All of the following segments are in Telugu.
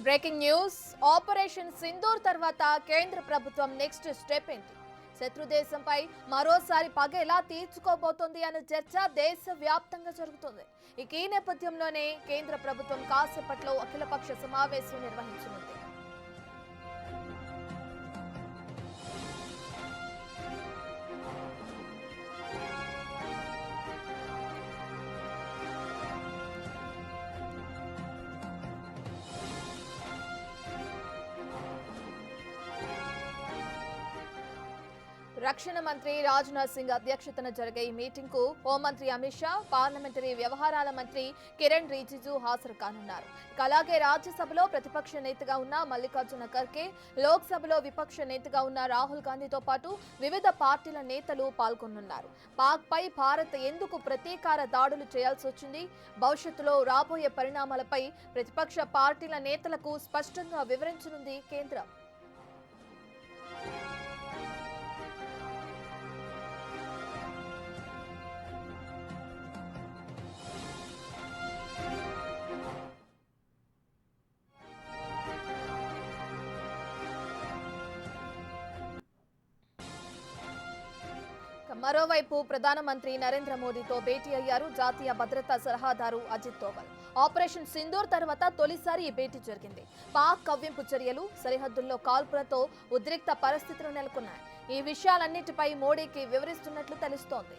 బ్రేకింగ్ న్యూస్ ఆపరేషన్ సింధూర్ తర్వాత కేంద్ర ప్రభుత్వం నెక్స్ట్ స్టెప్ ఏంటి? శత్రు దేశంపై మరోసారి పగ ఎలా తీర్చుకోబోతోంది అనే చర్చ దేశవ్యాప్తంగా జరుగుతుంది. ఈ నేపథ్యంలోనే కేంద్ర ప్రభుత్వం కాసేపట్లో అఖిలపక్ష సమావేశం నిర్వహించనుంది. రక్షణ మంత్రి రాజ్నాథ్ సింగ్ అధ్యక్షతన జరిగే ఈ మీటింగ్ కు హోంమంత్రి అమిత్ షా, పార్లమెంటరీ వ్యవహారాల మంత్రి కిరణ్ రిజిజు హాజరు కానున్నారు. అలాగే రాజ్యసభలో ప్రతిపక్ష నేతగా ఉన్న మల్లికార్జున ఖర్గే, లోక్సభలో విపక్ష నేతగా ఉన్న రాహుల్ గాంధీతో పాటు వివిధ పార్టీల నేతలు పాల్గొనున్నారు. పాక్ పై భారత్ ఎందుకు ప్రతీకార దాడులు చేయాల్సి వచ్చింది, భవిష్యత్తులో రాబోయే పరిణామాలపై ప్రతిపక్ష పార్టీల నేతలకు స్పష్టంగా వివరించనుంది కేంద్రం. మరోవైపు ప్రధానమంత్రి నరేంద్ర మోదీతో భేటీ అయ్యారు జాతీయ భద్రతా సలహాదారు అజిత్ దోవల్. ఆపరేషన్ సింధూర్ తర్వాత తొలిసారి ఈ భేటీ జరిగింది. పాక్ కవ్వింపు చర్యలు, సరిహద్దుల్లో కాల్పులతో ఉద్రిక్త పరిస్థితులు నెలకొన్నాయి. ఈ విషయాలన్నిటిపై మోడీకి వివరిస్తున్నట్లు తెలుస్తోంది.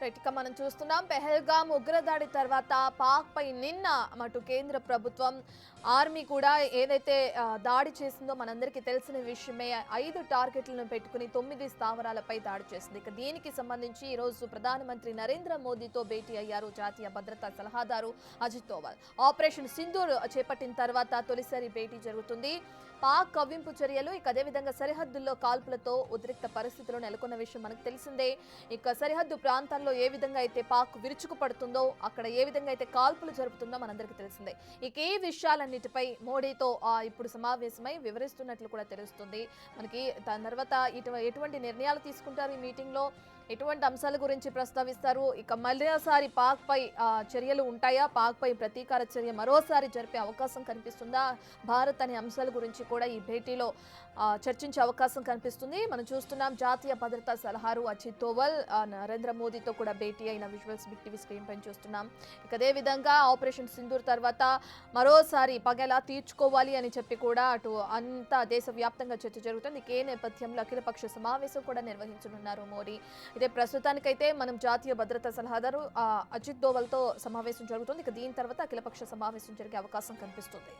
ఇక మనం చూస్తున్నాం, పెహల్గామ్ ఉగ్రదాడి తర్వాత పాక్ పై నిన్న అటు కేంద్ర ప్రభుత్వం ఆర్మీ కూడా ఏదైతే దాడి చేసిందో మనందరికీ తెలిసిన విషయమే. 5 టార్గెట్లను పెట్టుకుని 9 స్థావరాలపై దాడి చేసింది. ఇక దీనికి సంబంధించి ఈరోజు ప్రధానమంత్రి నరేంద్ర మోదీతో భేటీ అయ్యారు జాతీయ భద్రతా సలహాదారు అజిత్ దోవల్. ఆపరేషన్ సింధూర్ చేపట్టిన తర్వాత తొలిసారి భేటీ జరుగుతుంది. పాక్ కవ్వింపు చర్యలు, ఇక అదేవిధంగా సరిహద్దుల్లో కాల్పులతో ఉద్రిక్త పరిస్థితులు నెలకొన్న విషయం మనకు తెలిసిందే. ఇక సరిహద్దు ప్రాంతాల్లో ఏ విధంగా అయితే పాక్ విరుచుకుపడుతుందో, అక్కడ ఏ విధంగా అయితే కాల్పులు జరుపుతుందో మనందరికీ తెలిసిందే. ఇక ఈ విషయాలన్నిటిపై మోడీతో ఇప్పుడు సమావేశమై వివరిస్తున్నట్లు కూడా తెలుస్తుంది మనకి. దాని తర్వాత ఎటువంటి నిర్ణయాలు తీసుకుంటారు ఈ మీటింగ్ లో, ఎటువంటి అంశాల గురించి ప్రస్తావిస్తారు, ఇక మరోసారి పాక్ పై చర్యలు ఉంటాయా, పాక్ పై ప్రతీకార చర్య మరోసారి జరిపే అవకాశం కనిపిస్తుందా, భారత్ అనే అంశాల గురించి కూడా ఈ భేటీలో చర్చించే అవకాశం కనిపిస్తుంది. మనం చూస్తున్నాం, జాతీయ భద్రతా సలహారు అజిత్ దోవల్ నరేంద్ర మోదీతో కూడా భేటీ అయిన విజువల్స్ బిగ్ టీవీ స్క్రీన్ పైన చూస్తున్నాం. ఇక అదే విధంగా ఆపరేషన్ సింధూర్ తర్వాత మరోసారి పగలా తీర్చుకోవాలి అని చెప్పి కూడా అటు అంతా దేశవ్యాప్తంగా చర్చ జరుగుతుంది. ఈ నేపథ్యంలో అఖిలపక్ష సమావేశం కూడా నిర్వహించనున్నారు మోడీ. ఇదే ప్రస్తుతానికైతే మనం జాతీయ భద్రతా సలహాదారు అజిత్ దోవల్తో సమావేశం జరుగుతుంది. ఇక దీని తర్వాత అఖిలపక్ష సమావేశం జరిగే అవకాశం కనిపిస్తుంది.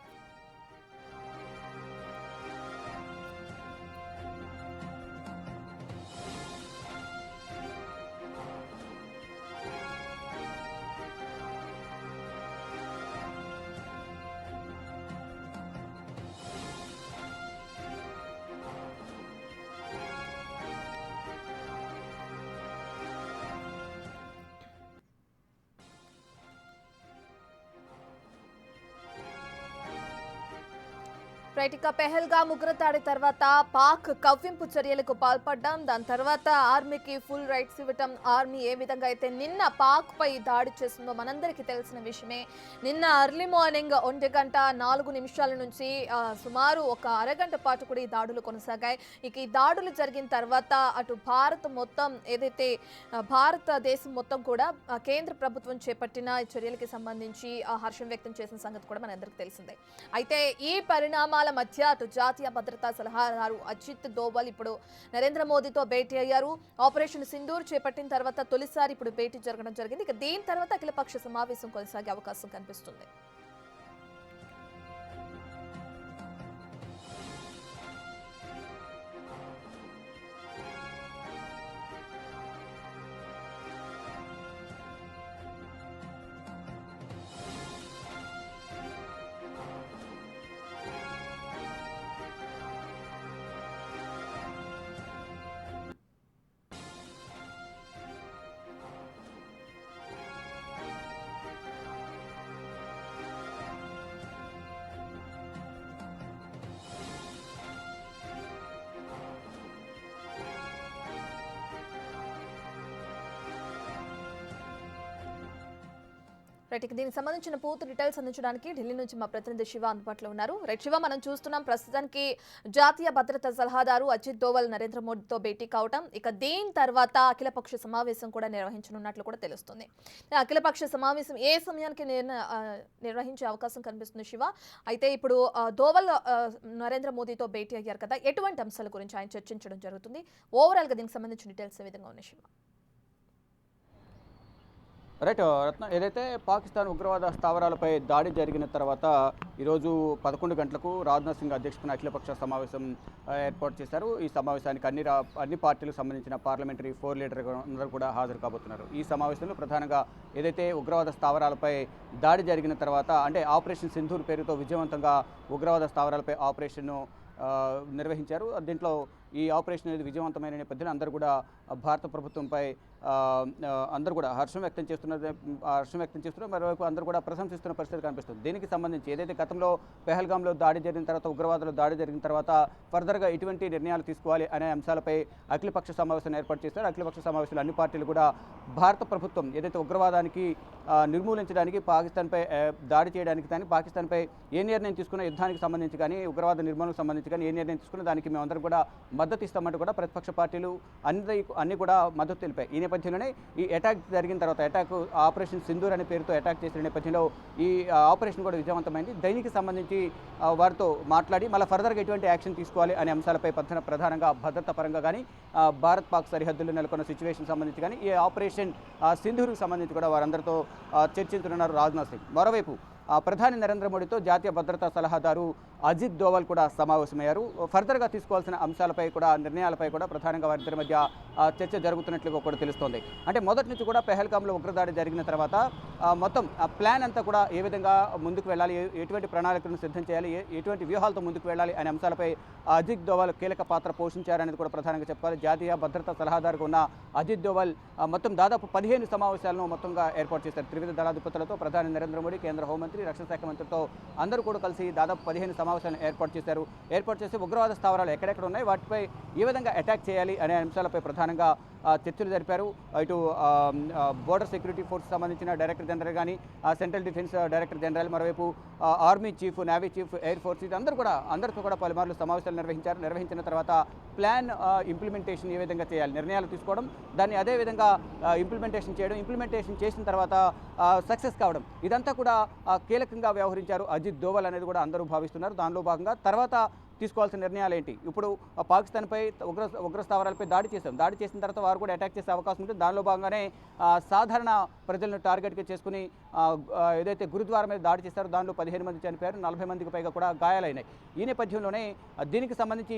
ఇక పెహల్గామ్ ఉగ్రదాడి తర్వాత పాక్ కవ్వింపు చర్యలకు పాల్పడ్డాం, దాని తర్వాత ఆర్మీకి ఫుల్ రైట్స్ ఇవ్వటం, ఆర్మీ ఏ విధంగా అయితే నిన్న పాక్ పై దాడి చేసిందో మనందరికీ తెలిసిన విషయమే. నిన్న ఎర్లీ మార్నింగ్ 1:04 నుంచి సుమారు ఒక అరగంట పాటు కూడా ఈ దాడులు కొనసాగాయి. ఇక ఈ దాడులు జరిగిన తర్వాత అటు భారత్ మొత్తం ఏదైతే భారతదేశం మొత్తం కూడా కేంద్ర ప్రభుత్వం చేపట్టిన చర్యలకి సంబంధించి హర్షం వ్యక్తం చేసిన సంగతి కూడా మనందరికీ తెలిసిందే. అయితే ఈ పరిణామాల మధ్య అటు జాతీయ భద్రతా సలహాదారు అజిత్ దోవల్ ఇప్పుడు నరేంద్ర మోదీతో భేటీ అయ్యారు. ఆపరేషన్ సింధూర్ చేపట్టిన తర్వాత తొలిసారి ఇప్పుడు భేటీ జరగడం జరిగింది. ఇక దీని తర్వాత అఖిలపక్ష సమావేశం కొనసాగే అవకాశం కనిపిస్తుంది. రైట్, ఇక దీనికి సంబంధించిన పూర్తి డీటెయిల్స్ అందించడానికి ఢిల్లీ నుంచి మా ప్రతినిధి శివ అందుబాటులో ఉన్నారు. రైట్ శివ, మనం చూస్తున్నాం ప్రస్తుతానికి జాతీయ భద్రతా సలహాదారు అజిత్ దోవల్ నరేంద్ర మోడీతో భేటీ కావటం, ఇక దీని తర్వాత అఖిలపక్ష సమావేశం కూడా నిర్వహించనున్నట్లు కూడా తెలుస్తుంది. అఖిలపక్ష సమావేశం ఏ సమయానికి నిర్వహించే అవకాశం కనిపిస్తుంది శివ? అయితే ఇప్పుడు దోవల్ నరేంద్ర మోదీతో భేటీ అయ్యారు కదా, ఎటువంటి అంశాల గురించి ఆయన చర్చించడం జరుగుతుంది? ఓవరాల్గా దీనికి సంబంధించిన డీటెయిల్స్ ఏ విధంగా ఉన్నాయి శివ? రైట్ రత్న, ఏదైతే పాకిస్తాన్ ఉగ్రవాద స్థావరాలపై దాడి జరిగిన తర్వాత ఈరోజు 11 గంటలకు రాజ్నాథ్ సింగ్ అధ్యక్షతన అఖిలపక్ష సమావేశం ఏర్పాటు చేశారు. ఈ సమావేశానికి అన్ని పార్టీలకు సంబంధించిన పార్లమెంటరీ 4 లీడర్ అందరూ కూడా హాజరు కాబోతున్నారు. ఈ సమావేశంలో ప్రధానంగా ఏదైతే ఉగ్రవాద స్థావరాలపై దాడి జరిగిన తర్వాత, అంటే ఆపరేషన్ సింధూర్ పేరుతో విజయవంతంగా ఉగ్రవాద స్థావరాలపై ఆపరేషన్ను నిర్వహించారు. దీంట్లో ఈ ఆపరేషన్ అనేది విజయవంతమైన నేపథ్యంలో అందరూ కూడా భారత ప్రభుత్వంపై అందరూ కూడా హర్షం వ్యక్తం చేస్తున్నారు. మరోవైపు అందరూ కూడా ప్రశంసిస్తున్న పరిస్థితి కనిపిస్తుంది. దీనికి సంబంధించి ఏదైతే గతంలో పెహల్గాంలో దాడి జరిగిన తర్వాత, ఉగ్రవాదులు దాడి జరిగిన తర్వాత ఫర్దర్గా ఎటువంటి నిర్ణయాలు తీసుకోవాలి అనే అంశాలపై అఖిలపక్ష సమావేశాన్ని ఏర్పాటు చేశారు. అఖిలపక్ష సమావేశంలో అన్ని పార్టీలు కూడా భారత ప్రభుత్వం ఏదైతే ఉగ్రవాదానికి నిర్మూలించడానికి, పాకిస్తాన్పై దాడి చేయడానికి కానీ, పాకిస్తాన్పై ఏ నిర్ణయం తీసుకున్న, యుద్ధానికి సంబంధించి కానీ, ఉగ్రవాద నిర్మూలనకు సంబంధించి కానీ ఏ నిర్ణయం తీసుకున్న దానికి మేమందరం కూడా మద్దతు ఇస్తామంటూ కూడా ప్రతిపక్ష పార్టీలు అన్ని కూడా మద్దతు తెలిపాయి. ఈ నేపథ్యంలోనే ఈ అటాక్ జరిగిన తర్వాత, ఆపరేషన్ సింధూర్ అనే పేరుతో అటాక్ చేసిన నేపథ్యంలో ఈ ఆపరేషన్ కూడా విజయవంతమైంది. దీనికి సంబంధించి వారితో మాట్లాడి మళ్ళీ ఫర్దర్గా ఎటువంటి యాక్షన్ తీసుకోవాలి అనే అంశాలపై ప్రధానంగా భద్రతా పరంగా కానీ, భారత్ పాక్ సరిహద్దుల్లో నెలకొన్న సిచ్యువేషన్ సంబంధించి కానీ, ఈ ఆపరేషన్ సింధూర్కి సంబంధించి కూడా వారందరితో చర్చించనున్నారు రాజ్నాథ్ సింగ్. మరోవైపు ప్రధాని నరేంద్ర మోడీతో జాతీయ భద్రతా సలహాదారు అజిత్ దోవల్ కూడా సమావేశమయ్యారు. ఫర్దర్గా తీసుకోవాల్సిన అంశాలపై కూడా, నిర్ణయాలపై కూడా ప్రధానంగా వారిద్దరి మధ్య చర్చ జరుగుతున్నట్లుగా కూడా తెలుస్తోంది. అంటే మొదటి నుంచి కూడా పెహల్గాంలో ఉగ్రదాడి జరిగిన తర్వాత మొత్తం ప్లాన్ అంతా కూడా ఏ విధంగా ముందుకు వెళ్ళాలి, ఎటువంటి ప్రణాళికలను సిద్ధం చేయాలి, ఎటువంటి వ్యూహాలతో ముందుకు వెళ్ళాలి అనే అంశాలపై అజిత్ దోవల్ కీలక పాత్ర పోషించారనేది కూడా ప్రధానంగా చెప్పాలి. జాతీయ భద్రతా సలహాదారుగా ఉన్న అజిత్ దోవల్ మొత్తం దాదాపు 15 సమావేశాలను మొత్తంగా ఏర్పాటు చేశారు. త్రివిధ దళాధిపతులతో ప్రధాని నరేంద్ర మోడీ, కేంద్ర హోంమంత్రి, రక్షణ శాఖ మంత్రితో అందరూ కూడా కలిసి దాదాపు 15 సమావేశాలను ఏర్పాటు చేసి ఉగ్రవాద స్థావరాలు ఎక్కడెక్కడ ఉన్నాయి, వాటిపై ఏ విధంగా అటాక్ చేయాలి అనే అంశాలపై ప్రధానంగా చర్చలు జరిపారు. ఇటు బోర్డర్ సెక్యూరిటీ ఫోర్స్ సంబంధించిన డైరెక్టర్ జనరల్ కానీ, సెంట్రల్ డిఫెన్స్ డైరెక్టర్ జనరల్, మరోవైపు army chief, navy chief, air force, ఇది అందరితో కూడా పలుమార్లు సమావేశాలు నిర్వహించిన తర్వాత ప్లాన్ ఇంప్లిమెంటేషన్ ఏ విధంగా చేయాలి, నిర్ణయాలు తీసుకోవడం, దాన్ని అదే విధంగా ఇంప్లిమెంటేషన్ చేయడం, ఇంప్లిమెంటేషన్ చేసిన తర్వాత సక్సెస్ కావడం, ఇదంతా కూడా కీలకంగా వ్యవహరించారు అజిత్ దోవల్ అనేది కూడా అందరూ భావిస్తున్నారు. దానిలో భాగంగా తర్వాత తీసుకోవాల్సిన నిర్ణయాలు ఏంటి? ఇప్పుడు పాకిస్తాన్పై ఉగ్ర స్థావరాలపై దాడి చేసిన తర్వాత వారు కూడా అటాక్ చేసే అవకాశం ఉంటుంది. దానిలో భాగంగానే సాధారణ ప్రజలను టార్గెట్గా చేసుకుని ఏదైతే గురుద్వారా మీద దాడి చేశారో దానిలో 15 మంది చనిపోయారు, 40 మందికి పైగా కూడా గాయాలైనాయి. ఈ నేపథ్యంలోనే దీనికి సంబంధించి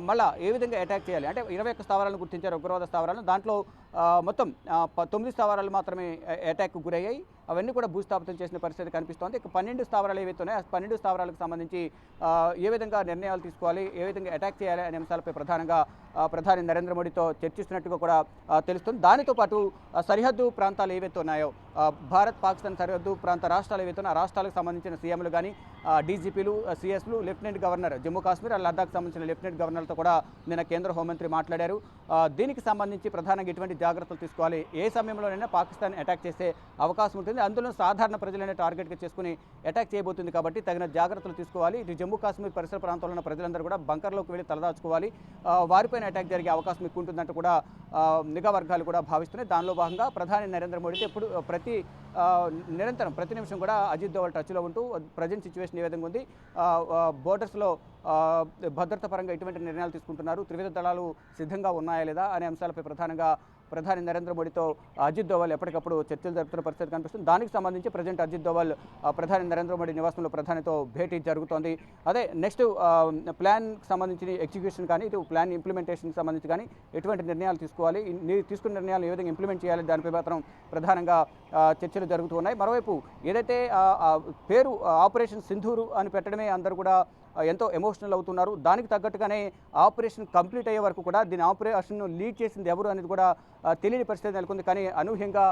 మళ్ళా ఏ విధంగా అటాక్ చేయాలి అంటే 21 స్థావరాలను గుర్తించారు, ఉగ్రవాద స్థావరాలను. దాంట్లో మొత్తం 9 స్థావరాలు మాత్రమే అటాక్కు గురయ్యాయి. అవన్నీ కూడా భూస్థాపితం చేసిన పరిస్థితి కనిపిస్తోంది. ఇక 12 స్థావరాలు ఏవైతే ఉన్నాయో, ఆ 12 స్థావరాలకు సంబంధించి ఏ విధంగా నిర్ణయాలు తీసుకోవాలి, ఏ విధంగా అటాక్ చేయాలి అనే అంశాలపై ప్రధానంగా ప్రధాని నరేంద్ర మోడీతో చర్చిస్తున్నట్టుగా కూడా తెలుస్తుంది. దానితో పాటు సరిహద్దు ప్రాంతాలు ఏవైతే ఉన్నాయో, భారత్ పాకిస్తాన్ సరిహద్దు ప్రాంత రాష్ట్రాలు ఏవైతే ఉన్నాయో, ఆ రాష్ట్రాలకు సంబంధించిన సీఎంలు కానీ, డీజీపీలు, సీఎస్లు, లెఫ్టినెంట్ గవర్నర్, జమ్మూ కాశ్మీర్, లద్దాఖ్ సంబంధించిన లెఫ్టినెంట్ గవర్నర్లతో కూడా నిన్న కేంద్ర హోంమంత్రి మాట్లాడారు. దీనికి సంబంధించి ప్రధానంగా ఎటువంటి జాగ్రత్తలు తీసుకోవాలి, ఏ సమయంలోనైనా పాకిస్తాన్ అటాక్ చేసే అవకాశం ఉంటుంది, అందులో సాధారణ ప్రజలైన టార్గెట్గా చేసుకుని అటాక్ చేయబోతుంది కాబట్టి తగిన జాగ్రత్తలు తీసుకోవాలి. ఇటు జమ్మూ కాశ్మీర్ పరిసర ప్రాంతాల్లో ఉన్న ప్రజలందరూ కూడా బంకర్లోకి వెళ్ళి తలదాచుకోవాలి, వారిపైన అటాక్ జరిగే అవకాశం ఎక్కువ ఉంటుందంటూ కూడా నిఘా వర్గాలు కూడా భావిస్తున్నాయి. దానిలో భాగంగా ప్రధాని నరేంద్ర మోడీతో ఎప్పుడు నిరంతరం ప్రతి నిమిషం కూడా అజిత్ దోవల్ టచ్లో ఉంటూ ప్రజెంట్ సిచ్యువేషన్ ఏ విధంగా ఉంది, బోర్డర్స్లో భద్రతా పరంగా ఎటువంటి నిర్ణయాలు తీసుకుంటున్నారు, త్రివిధ దళాలు సిద్ధంగా ఉన్నాయా లేదా అనే అంశాలపై ప్రధానంగా ప్రధాని నరేంద్ర మోడీతో అజిత్ దోవల్ ఎప్పటికప్పుడు చర్చలు జరుపుతున్న పరిస్థితి కనిపిస్తుంది. దానికి సంబంధించి ప్రజెంట్ అజిత్ దోవల్ ప్రధాని నరేంద్ర మోడీ నివాసంలో ప్రధానితో భేటీ జరుగుతోంది. అదే నెక్స్ట్ ప్లాన్కి సంబంధించి ఎగ్జిక్యూషన్ కానీ, ఇటు ప్లాన్ ఇంప్లిమెంటేషన్కి సంబంధించి కానీ ఎటువంటి నిర్ణయాలు తీసుకోవాలి, తీసుకున్న నిర్ణయాలు ఏ విధంగా ఇంప్లిమెంట్ చేయాలి, దానిపై మాత్రం ప్రధానంగా చర్చలు జరుగుతూ ఉన్నాయి. మరోవైపు ఏదైతే పేరు ఆపరేషన్ సింధూరు అని పెట్టడమే అందరూ కూడా ఎంతో ఎమోషనల్ అవుతున్నారు. దానికి తగ్గట్టుగానే ఆపరేషన్ కంప్లీట్ అయ్యే వరకు కూడా దీని ఆపరేషన్ లీడ్ చేసింది ఎవరు అనేది కూడా తెలియని పరిస్థితి నెలకొంది. కానీ అనూహ్యంగా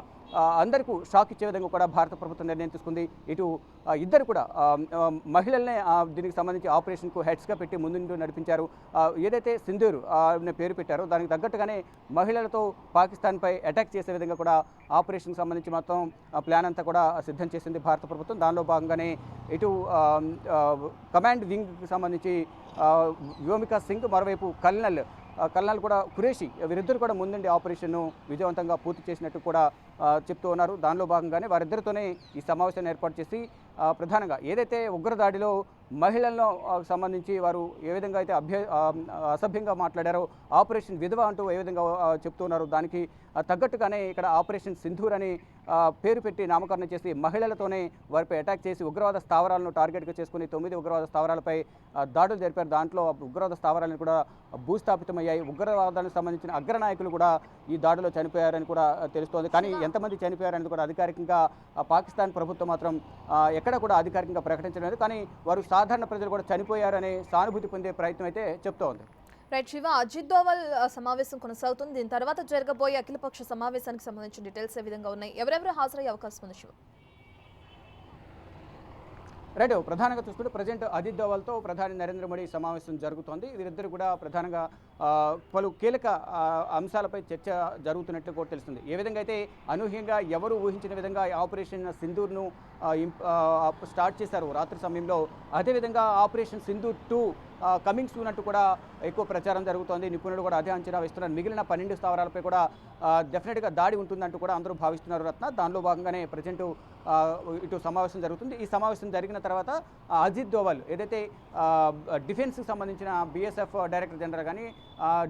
అందరికీ షాక్ ఇచ్చే విధంగా కూడా భారత ప్రభుత్వం నిర్ణయం తీసుకుంది. ఇటు ఇద్దరు కూడా మహిళలనే దీనికి సంబంధించి ఆపరేషన్కు హెడ్స్గా పెట్టి ముందు నడిపించారు. ఏదైతే సింధూర్ అనే పేరు పెట్టారో దానికి తగ్గట్టుగానే మహిళలతో పాకిస్తాన్పై అటాక్ చేసే విధంగా కూడా ఆపరేషన్కి సంబంధించి మొత్తం ప్లాన్ అంతా కూడా సిద్ధం చేసింది భారత ప్రభుత్వం. దానిలో భాగంగానే ఇటు కమాండ్ వింగ్కి సంబంధించి వ్యోమికా సింగ్, మరోవైపు కల్నల్ కూడా ఖురేషి, వీరిద్దరు కూడా ముందుండి ఆపరేషన్ను విజయవంతంగా పూర్తి చేసినట్టు కూడా చెప్తూ ఉన్నారు. దానిలో భాగంగానే వారిద్దరితోనే ఈ సమావేశాన్ని ఏర్పాటు చేసి ప్రధానంగా ఏదైతే ఉగ్రదాడిలో మహిళలను సంబంధించి వారు ఏ విధంగా అయితే అసభ్యంగా మాట్లాడారో, ఆపరేషన్ విధవ అంటూ ఏ విధంగా చెప్తున్నారు, దానికి తగ్గట్టుగానే ఇక్కడ ఆపరేషన్ సింధూర్ అని పేరు పెట్టి నామకరణం చేసి మహిళలతోనే వారిపై అటాక్ చేసి ఉగ్రవాద స్థావరాలను టార్గెట్గా చేసుకుని 9 ఉగ్రవాద స్థావరాలపై దాడులు జరిపారు. దాంట్లో ఉగ్రవాద స్థావరాలను కూడా భూస్థాపితమయ్యాయి. ఉగ్రవాదానికి సంబంధించిన అగ్రనాయకులు కూడా ఈ దాడిలో చనిపోయారని కూడా తెలుస్తోంది. కానీ ఎంతమంది చనిపోయారనేది కూడా అధికారికంగా పాకిస్తాన్ ప్రభుత్వం మాత్రం ఎక్కడ కూడా అధికారికంగా ప్రకటించలేదు. కానీ వారు సాధారణ ప్రజలు కూడా చనిపోయారనే సానుభూతి పొందే ప్రయత్నం అయితే చెప్తోంది. రైట్ శివ, అజిత్ దోవల్ సమావేశం కొనసాగుతుంది. దీని తర్వాత జరగబోయే అఖిలపక్ష సమావేశానికి సంబంధించిన డీటెయిల్స్ ఏ విధంగా ఉన్నాయి? ఎవరెవరు హాజరయ్యే అవకాశం ఉంది శివ? రైట్, ప్రధానంగా చూసుకుంటే ప్రజెంట్ అజిత్ దోవల్తో ప్రధాని నరేంద్ర మోడీ సమావేశం జరుగుతోంది. వీరిద్దరు కూడా ప్రధానంగా పలు కీలక అంశాలపై చర్చ జరుగుతున్నట్లు కూడా తెలుస్తుంది. ఏ విధంగా అయితే అనూహ్యంగా ఎవరు ఊహించిన విధంగా ఆపరేషన్ సింధూర్ను స్టార్ట్ చేశారు రాత్రి సమయంలో, అదేవిధంగా ఆపరేషన్ సింధూర్ 2 కమింగ్ సూన్ అంటూ కూడా ఎక్కువ ప్రచారం జరుగుతోంది. నిపుణులు కూడా అదే అంచనా వేస్తున్నారు. మిగిలిన 12 స్థావరాలపై కూడా డెఫినెట్గా దాడి ఉంటుందంటూ కూడా అందరూ భావిస్తున్నారు రత్న. దానిలో భాగంగానే ప్రజెంట్ ఇటు సమావేశం జరుగుతుంది. ఈ సమావేశం జరిగిన తర్వాత అజిత్ దోవల్ ఏదైతే డిఫెన్స్కి సంబంధించిన బీఎస్ఎఫ్ డైరెక్టర్ జనరల్ కానీ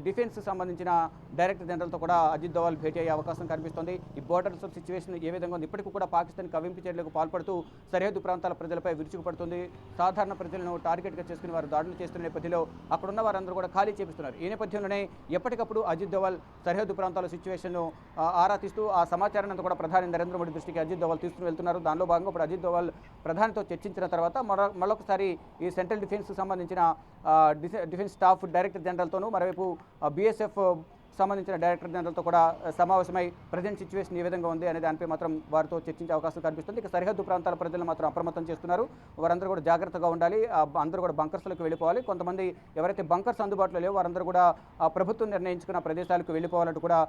డిఫెన్స్కి సంబంధించిన డైరెక్టర్ జనరల్తో కూడా అజిత్ దోవల్ భేటీ అయ్యే అవకాశం కనిపిస్తోంది. ఈ బోర్డర్స్ సిచ్యువేషన్ ఏ విధంగా ఉంది, ఇప్పటికీ కూడా పాకిస్తాన్ కవింపు చర్యలకు పాల్పడుతూ సరిహద్దు ప్రాంతాల ప్రజలపై విరుచుకుపడుతుంది. సాధారణ ప్రజలను టార్గెట్గా చేసుకుని వారు దాడులు చేస్తున్న నేపథ్యంలో అక్కడున్న వారందరూ కూడా ఖాళీ చేపిస్తున్నారు. ఈ నేపథ్యంలోనే ఎప్పటికప్పుడు అజిత్ దోవల్ సరిహద్దు ప్రాంతాల సిచ్యువేషన్ను ఆరా తీస్తూ ఆ సమాచారాన్ని అంతా కూడా ప్రధాని నరేంద్ర మోడీ దృష్టికి అజిత్ దోవల్ తీసుకుని వెళ్తున్నారు. దానిలో భాగంగా ఇప్పుడు అజిత్ దోవల్ ప్రధానితో చర్చించిన తర్వాత మరొకసారి ఈ సెంట్రల్ డిఫెన్స్కి సంబంధించిన డిఫెన్స్ స్టాఫ్ డైరెక్టర్ జనరల్తోనూ, మరోవైపు బీఎస్ఎఫ్ సంబంధించిన డైరెక్టర్ జనరల్తో కూడా సమావేశమై ప్రజెంట్ సిచ్యువేషన్ ఏ విధంగా ఉంది అనే దానిపై మాత్రం వారితో చర్చించే అవకాశం కనిపిస్తుంది. ఇక సరిహద్దు ప్రాంతాల ప్రజలను మాత్రం అప్రమత్తం చేస్తున్నారు. వారందరూ కూడా జాగ్రత్తగా ఉండాలి, అందరూ కూడా బంకర్స్లకు వెళ్ళిపోవాలి. కొంతమంది ఎవరైతే బంకర్స్ అందుబాటులో లేవో వారందరూ కూడా ప్రభుత్వం నిర్ణయించుకున్న ప్రదేశాలకు వెళ్ళిపోవాలంటూ కూడా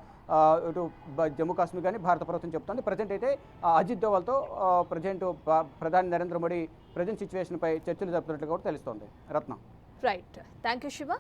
ఇటు జమ్మూ కాశ్మీర్ కానీ భారత ప్రభుత్వం చెప్తోంది. ప్రజెంట్ అయితే అజిత్ దోవల్తో ప్రధాని నరేంద్ర మోడీ ప్రజెంట్ సిచ్యువేషన్పై చర్చలు జరుపుతున్నట్లు కూడా తెలుస్తోంది. Ratna. Right, thank you Siva.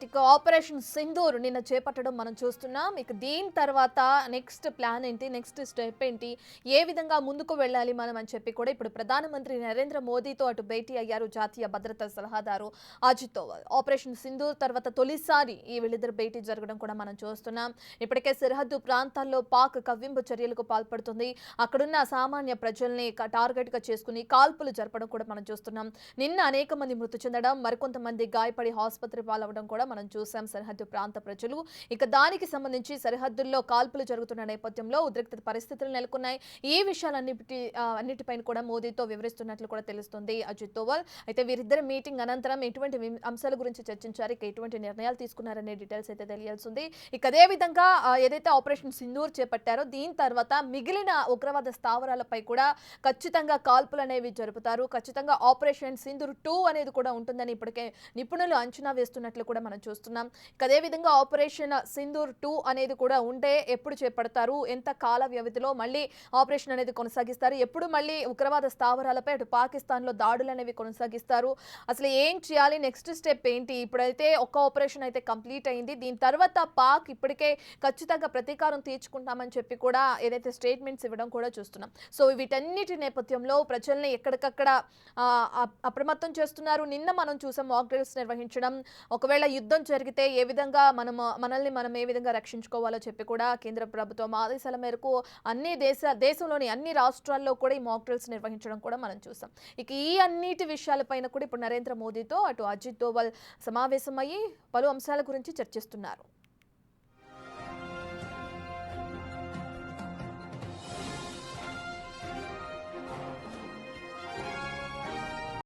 ఇక ఆపరేషన్ సింధూర్ నిన్న చేపట్టడం మనం చూస్తున్నాం. ఇక దీని తర్వాత నెక్స్ట్ ప్లాన్ ఏంటి, నెక్స్ట్ స్టెప్ ఏంటి, ఏ విధంగా ముందుకు వెళ్ళాలి మనం అని చెప్పి కూడా ఇప్పుడు ప్రధానమంత్రి నరేంద్ర మోదీతో అటు భేటీ అయ్యారు జాతీయ భద్రతా సలహాదారు అజిత్ దోవల్. ఆపరేషన్ సింధూర్ తర్వాత తొలిసారి ఈ వీళ్ళిద్దరు భేటీ జరగడం కూడా మనం చూస్తున్నాం. ఇప్పటికే సరిహద్దు ప్రాంతాల్లో పాక్ కవ్వింపు చర్యలకు పాల్పడుతుంది. అక్కడున్న సామాన్య ప్రజల్ని టార్గెట్గా చేసుకుని కాల్పులు జరపడం కూడా మనం చూస్తున్నాం. నిన్న అనేక మంది మృతి చెందడం, మరికొంతమంది గాయపడి ఆసుపత్రి పాలవడం కూడా మనం చూసాం సరిహద్దు ప్రాంత ప్రజలు. ఇక దానికి సంబంధించి సరిహద్దుల్లో కాల్పులు జరుగుతున్న నేపథ్యంలో ఉద్రిక్త పరిస్థితులు నెలకొన్నాయి. ఈ విషయాలన్నిటిపైన కూడా మోదీతో వివరిస్తున్నట్లు కూడా తెలుస్తుంది అజిత్ దోవల్. అయితే వీరిద్దరు మీటింగ్ అనంతరం ఎటువంటి అంశాల గురించి చర్చించారు, ఇక ఎటువంటి నిర్ణయాలు తీసుకున్నారనే డీటెయిల్స్ అయితే తెలియాల్సింది. ఇక అదే విధంగా ఏదైతే ఆపరేషన్ సింధూర్ చేపట్టారో దీని తర్వాత మిగిలిన ఉగ్రవాద స్థావరాలపై కూడా ఖచ్చితంగా కాల్పులు అనేవి జరుపుతారు. ఖచ్చితంగా ఆపరేషన్ సింధూర్ 2 అనేది కూడా ఉంటుందని ఇప్పటికే నిపుణులు అంచనా వేస్తున్నట్లు కూడా కూడా మనం చూస్తున్నాం. అదేవిధంగా ఆపరేషన్ సింధూర్ 2 అనేది కూడా ఉంటే ఎప్పుడు చేపడతారు, ఎంత కాల వ్యవధిలో మళ్ళీ ఆపరేషన్ అనేది కొనసాగిస్తారు, ఎప్పుడు మళ్ళీ ఉగ్రవాద స్థావరాలపై అటు పాకిస్తాన్లో దాడులు అనేవి కొనసాగిస్తారు, అసలు ఏం చేయాలి, నెక్స్ట్ స్టెప్ ఏంటి? ఇప్పుడైతే ఒక ఆపరేషన్ అయితే కంప్లీట్ అయింది, దీని తర్వాత పాక్ ఇప్పటికే ఖచ్చితంగా ప్రతీకారం తీర్చుకుంటామని చెప్పి కూడా ఏదైతే స్టేట్మెంట్స్ ఇవ్వడం కూడా చూస్తున్నాం. సో వీటన్నిటి నేపథ్యంలో ప్రజల్ని ఎక్కడికక్కడ అప్రమత్తం చేస్తున్నారు. నిన్న మనం చూసాం మాక్ డ్రిల్స్ నిర్వహించడం, ఒకవేళ యుద్ధం జరిగితే ఏ విధంగా మనల్ని మనం ఏ విధంగా రక్షించుకోవాలో చెప్పి కూడా కేంద్ర ప్రభుత్వం ఆదేశాల మేరకు దేశంలోని అన్ని రాష్ట్రాల్లో కూడా ఈ మాక్ డ్రిల్స్ నిర్వహించడం కూడా మనం చూసాం. ఇక ఈ అన్నిటి విషయాలపైన కూడా ఇప్పుడు నరేంద్ర మోదీతో అటు అజిత్ దోవల్ సమావేశమయ్యి పలు అంశాల గురించి చర్చిస్తున్నారు.